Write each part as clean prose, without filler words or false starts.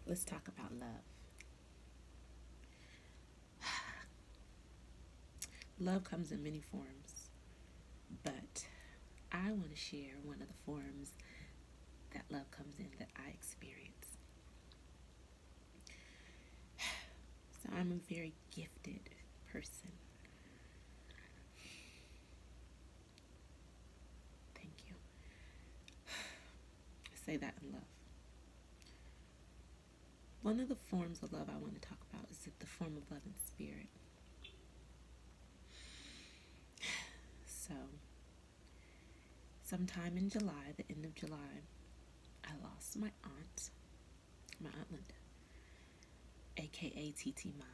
Let's talk about love. Love comes in many forms, but I want to share one of the forms that love comes in that I experience. So I'm a very gifted person. Thank you. I say that in love. One of the forms of love I want to talk about is the form of love in spirit. So, sometime in July, the end of July, I lost my Aunt Linda, aka TT Ma,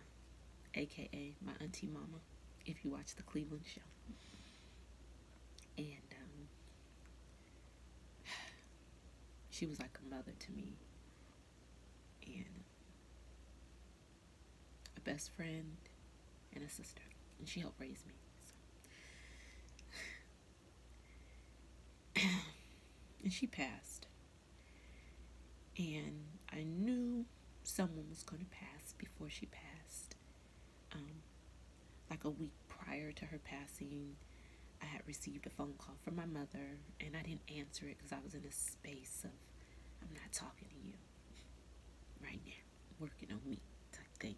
aka my Auntie Mama, if you watch the Cleveland show. And she was like a mother to me, and a best friend, and a sister. And she helped raise me. So. And she passed. And I knew someone was going to pass before she passed. Like a week prior to her passing, I had received a phone call from my mother, and I didn't answer it because I was in a space of, I'm not talking to you right now, working on me type thing.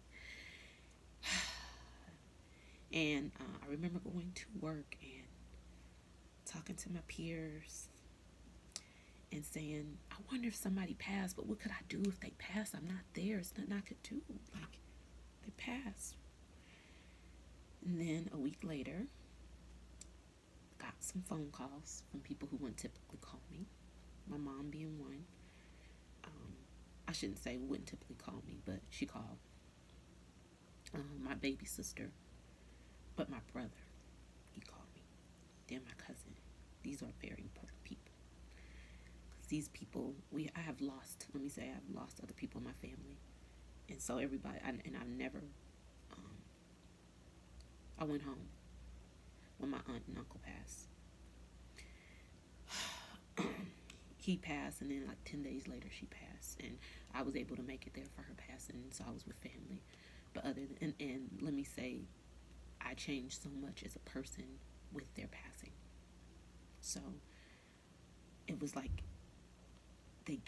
And I remember going to work and talking to my peers and saying, I wonder if somebody passed, but what could I do if they passed? I'm not there. There's nothing I could do. Like, they passed. And then a week later, got some phone calls from people who wouldn't typically call me, my mom being one. I shouldn't say wouldn't typically call me, but she called. My baby sister, but my brother, he called me. Then my cousin. These are very important people. Because these people, I have lost, let me say, I've lost other people in my family. And so everybody, I've never, I went home when my aunt and uncle passed. He passed, and then like 10 days later she passed, and I was able to make it there for her passing, so I was with family. But other than, and let me say, I changed so much as a person with their passing. So it was like they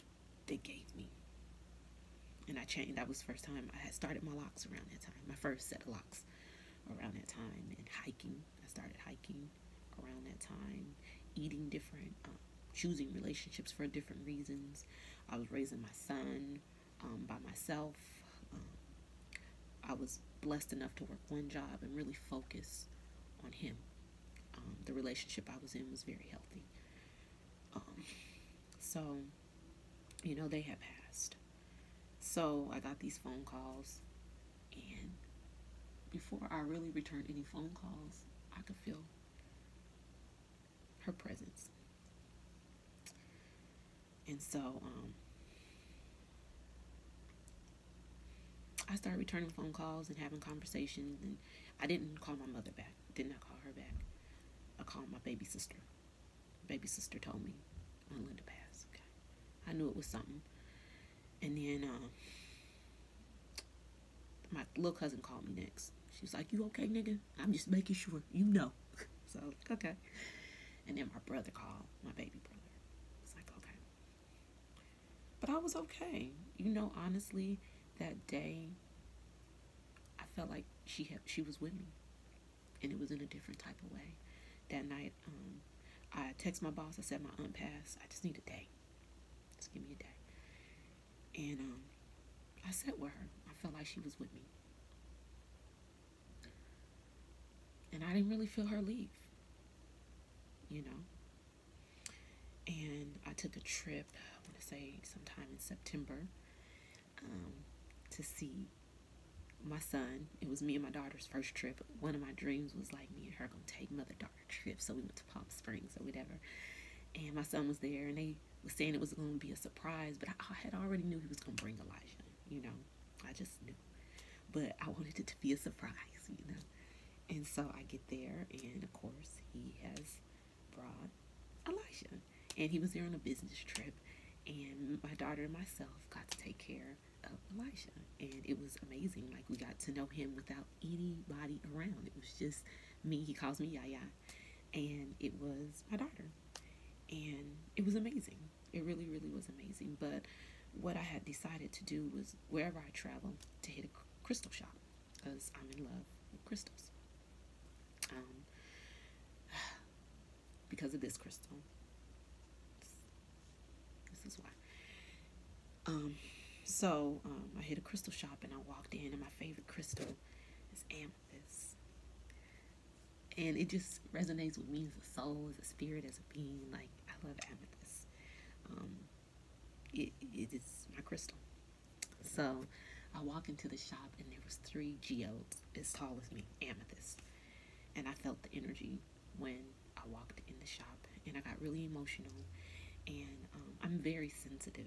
gave me, and I changed. That was the first time I had started my locks around that time, my first set of locks around that time. And hiking, I started hiking around that time, eating different, choosing relationships for different reasons. I was raising my son by myself. I was blessed enough to work one job and really focus on him. The relationship I was in was very healthy. So, they had passed. So I got these phone calls, and before I really returned any phone calls, I could feel her presence. And so I started returning phone calls and having conversations, and I didn't call my mother back. Did not call her back. I called my baby sister. Baby sister told me Aunt Linda passed. Okay. I knew it was something. And then my little cousin called me next. She was like, "You okay, nigga? I'm just making sure you know." So I was like, okay. And then my brother called, my baby brother. It's like, okay. But I was okay. Honestly, that day, I felt like she was with me, and it was in a different type of way. That night, I texted my boss. I said my aunt passed. I just need a day. Just give me a day. And I sat with her. I felt like she was with me, and I didn't really feel her leave. And I took a trip. I want to say sometime in September, to see my son. It was me and my daughter's first trip. One of my dreams was like me and her gonna take mother-daughter trips. So we went to Palm Springs or whatever. And my son was there, and they was saying it was going to be a surprise, but I had already knew he was going to bring Elijah. I just knew. But I wanted it to be a surprise. And so I get there, and of course, he has brought Elijah. And he was there on a business trip, and my daughter and myself got to take care of Elijah, and it was amazing. Like, we got to know him without anybody around. It was just me. He calls me Yaya, and it was my daughter, and it was amazing. It really, really was amazing. But what I had decided to do was, wherever I travel, to hit a crystal shop, because I'm in love with crystals. Um, because of this crystal. This is why. I hit a crystal shop and I walked in, and my favorite crystal is amethyst. And it just resonates with me as a soul, as a spirit, as a being. Like, I love amethyst. It is my crystal. So I walk into the shop, and there was 3 geodes as tall as me, amethyst. And I felt the energy when I walked in the shop, and I got really emotional. And I'm very sensitive,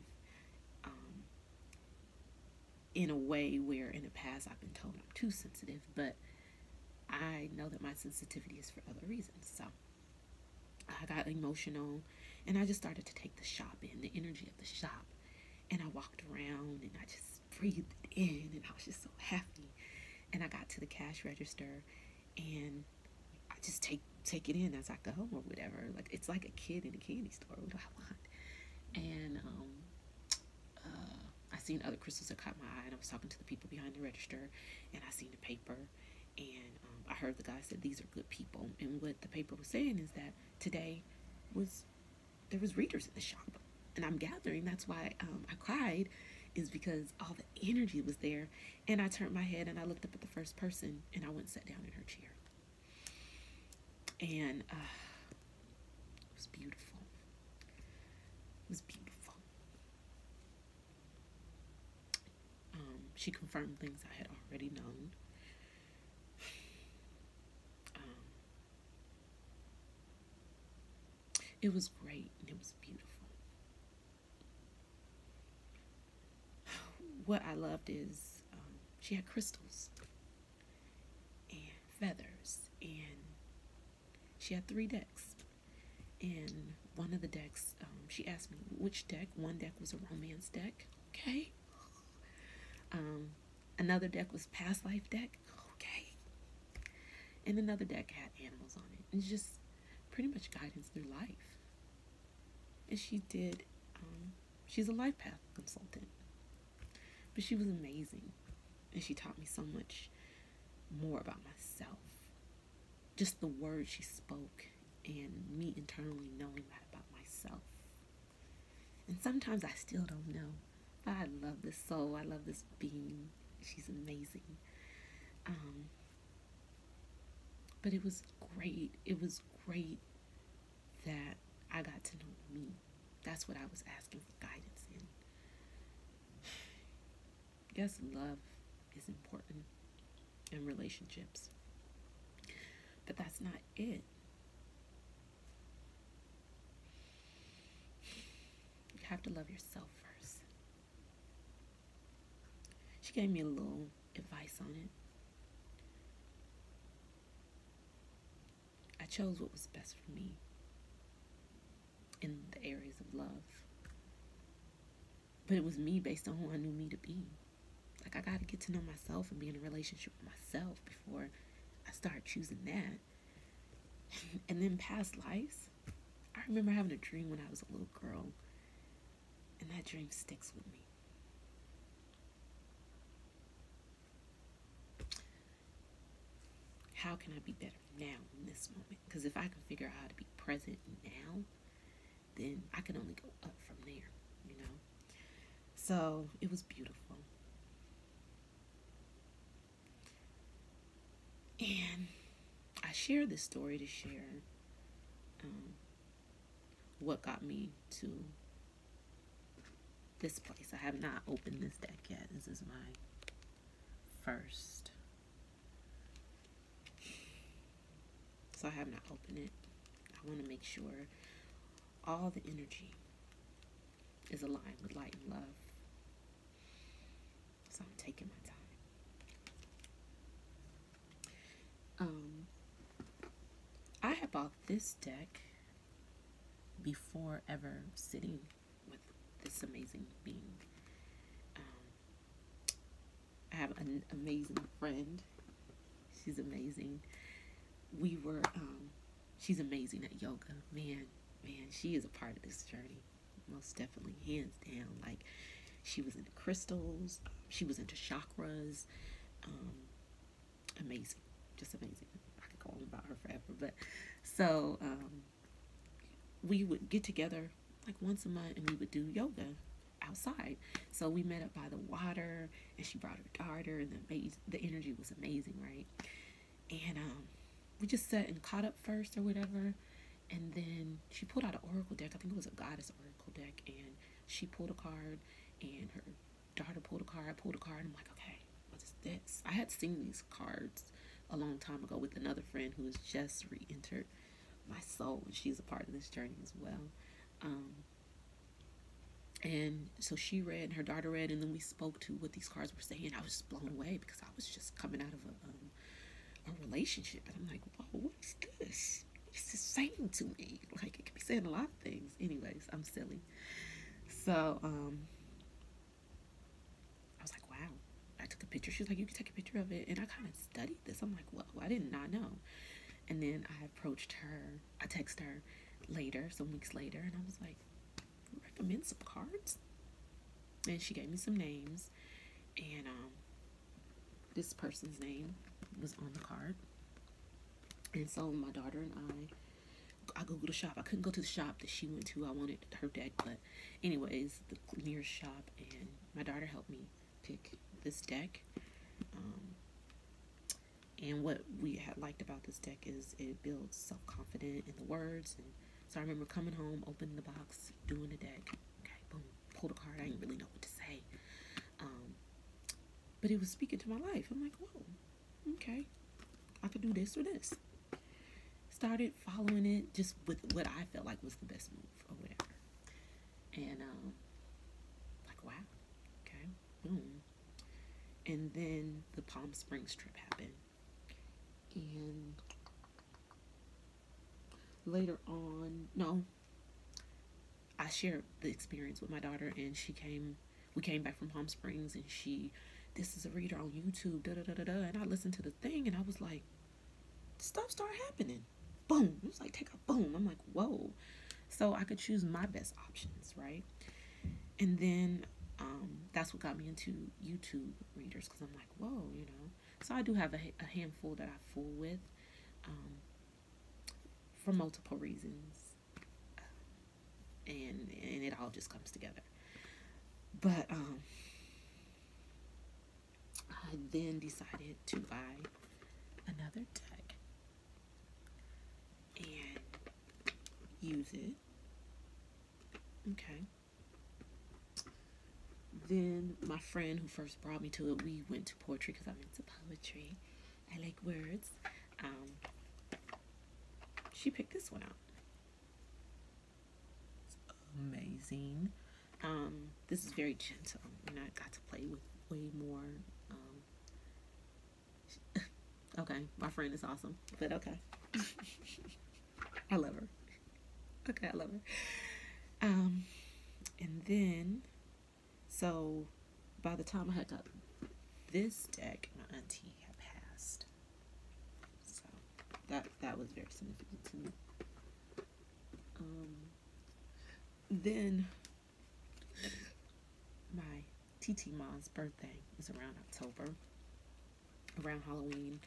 in a way where in the past I've been told I'm too sensitive, but I know that my sensitivity is for other reasons. So I got emotional, and I just started to take the shop in, the energy of the shop. And I walked around, and I just breathed it in, and I was just so happy. And I got to the cash register, and I just take it in as I go, or whatever. Like, it's like a kid in a candy store. What do I want? And I seen other crystals that caught my eye, and I was talking to the people behind the register, and I seen the paper, and I heard the guy said these are good people. And what the paper was saying is that today there was readers in the shop, and I'm gathering that's why I cried, is because all the energy was there. And I turned my head and I looked up at the first person, and I went and sat down in her chair, and it was beautiful. It was beautiful. She confirmed things I had already known. It was great, and it was beautiful. What I loved is she had crystals and feathers, and she had 3 decks. And one of the decks, she asked me which deck. One deck was a romance deck. Okay. Another deck was past life deck. Okay. And another deck had animals on it. And just pretty much guidance through life. And she did, she's a life path consultant. But she was amazing. And she taught me so much more about myself. Just the words she spoke, and me internally knowing that about myself. And sometimes I still don't know. But I love this soul. I love this being. She's amazing. But it was great. It was great that I got to know me. That's what I was asking for guidance in. Yes, love is important in relationships, but that's not it. You have to love yourself first. She gave me a little advice on it. I chose what was best for me in the areas of love. But it was me based on who I knew me to be. Like, I got to get to know myself and be in a relationship with myself before I start choosing that. And then past lives, I remember having a dream when I was a little girl, and that dream sticks with me. How can I be better now in this moment? Because if I can figure out how to be present now, then I can only go up from there, you know? So it was beautiful. And I share this story to share what got me to this place. I have not opened this deck yet. This is my first. So I have not opened it. I want to make sure all the energy is aligned with light and love. So I'm taking my time. I had bought this deck before ever sitting with this amazing being. I have an amazing friend. She's amazing. We were, she's amazing at yoga. Man, she is a part of this journey. Most definitely, hands down. Like, she was into crystals. She was into chakras. Um, Amazing. Just amazing. I could go on about her forever. But so we would get together like once a month and we would do yoga outside. So we met up by the water and she brought her daughter and the energy was amazing, right? And we just sat and caught up first or whatever. And then she pulled out an oracle deck. I think it was a goddess oracle deck. And she pulled a card and her daughter pulled a card. I pulled a card. And I'm like, okay, what is this? I had seen these cards a long time ago with another friend who has just re-entered my soul. And she's a part of this journey as well. And so she read and her daughter read. And then we spoke to what these cards were saying. I was just blown away because I was just coming out of a relationship. And I'm like, whoa, what is this? It's just saying to me. Like, it could be saying a lot of things. Anyways, I'm silly. So, I was like, wow. I took a picture. She was like, you can take a picture of it. And I kind of studied this. I'm like, whoa, I did not know. And then I approached her. I texted her later, some weeks later. And I was like, recommend some cards? And she gave me some names. And this person's name was on the card. And so my daughter and I googled a shop. I couldn't go to the shop that she went to. I wanted her deck, but anyways, the nearest shop, and my daughter helped me pick this deck. And what we had liked about this deck is it builds self-confidence in the words. And so I remember coming home, opening the box, doing the deck. Okay, boom, pulled a card. I didn't really know what to say. But it was speaking to my life. I'm like, whoa, okay, I could do this or this. Started following it just with what I felt like was the best move or whatever. And like, wow, okay, boom. And then the Palm Springs trip happened. And later on, I shared the experience with my daughter, and we came back from Palm Springs, and this is a reader on YouTube, and I listened to the thing, and I was like, stuff started happening. Boom. It was like, take a boom. I'm like, whoa. So I could choose my best options, right? And then that's what got me into YouTube readers, because I'm like, whoa, So I do have a handful that I fool with for multiple reasons. And it all just comes together. But I then decided to buy another deck and use it. Okay. Then my friend who first brought me to it, we went to poetry because I'm into poetry. I like words. She picked this one out. It's amazing. This is very gentle, and I got to play with way more. Okay, my friend is awesome, but okay. I love her. Okay, I love her. And then, so by the time I had got this deck, my auntie had passed. So that was very significant to me. Then my TT Ma's birthday was around October, around Halloween,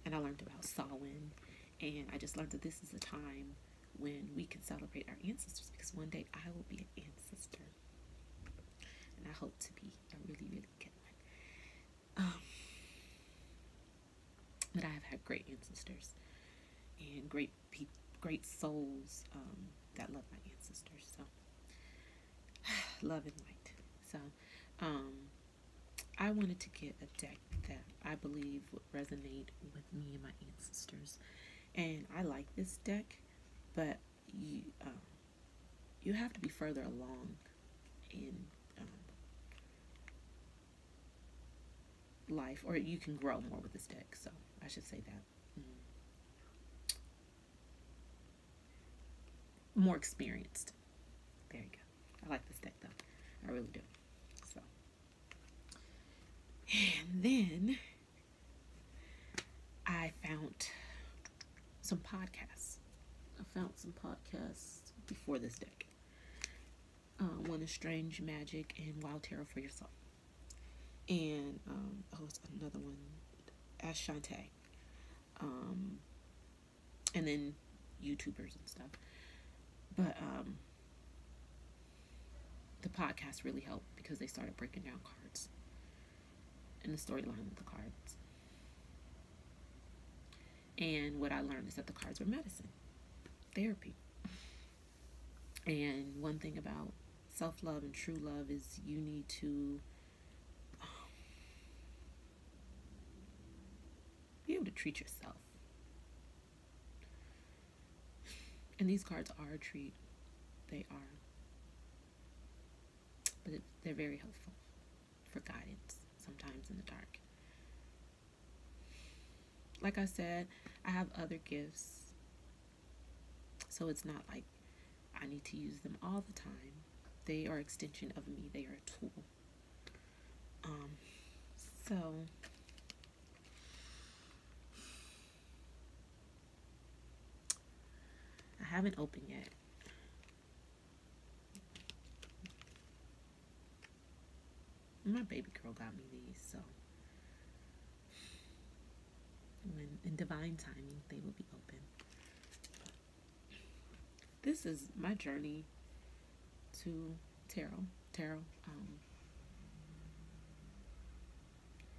and I learned about Samhain, and I just learned that this is a time when we can celebrate our ancestors, because one day I will be an ancestor, and I hope to be a really, really good one. But I have had great ancestors and great souls that love my ancestors. So love and light. So I wanted to get a deck that I believe would resonate with me and my ancestors, and I like this deck, but you have to be further along in life, or you can grow more with this deck. So I should say that. More experienced. There you go. I like this deck though. I really do. So And then I found some podcasts. I found some podcasts before this deck. One is Strange Magic and Wild Tarot for Yourself. And, it's another one, Ask Shantae. And then YouTubers and stuff. But the podcast really helped because they started breaking down cards and the storyline of the cards. And what I learned is that the cards were medicine, therapy. And one thing about self-love and true love is you need to be able to treat yourself. And these cards are a treat. They are. But they're very helpful for guidance, sometimes in the dark. Like I said, I have other gifts. So it's not like I need to use them all the time. They are an extension of me. They are a tool. So I haven't opened yet. My baby girl got me these, so when in divine timing they will be open. This is my journey to tarot.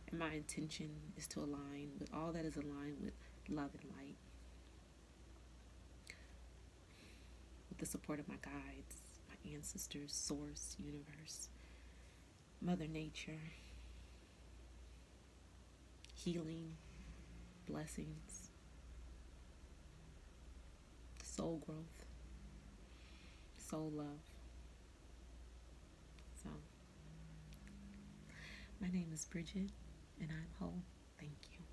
And my intention is to align with all that is aligned with love and light. With the support of my guides, my ancestors, source, universe, Mother Nature, healing, blessings, soul growth, soul love. So, my name is Bridget, and I'm whole. Thank you.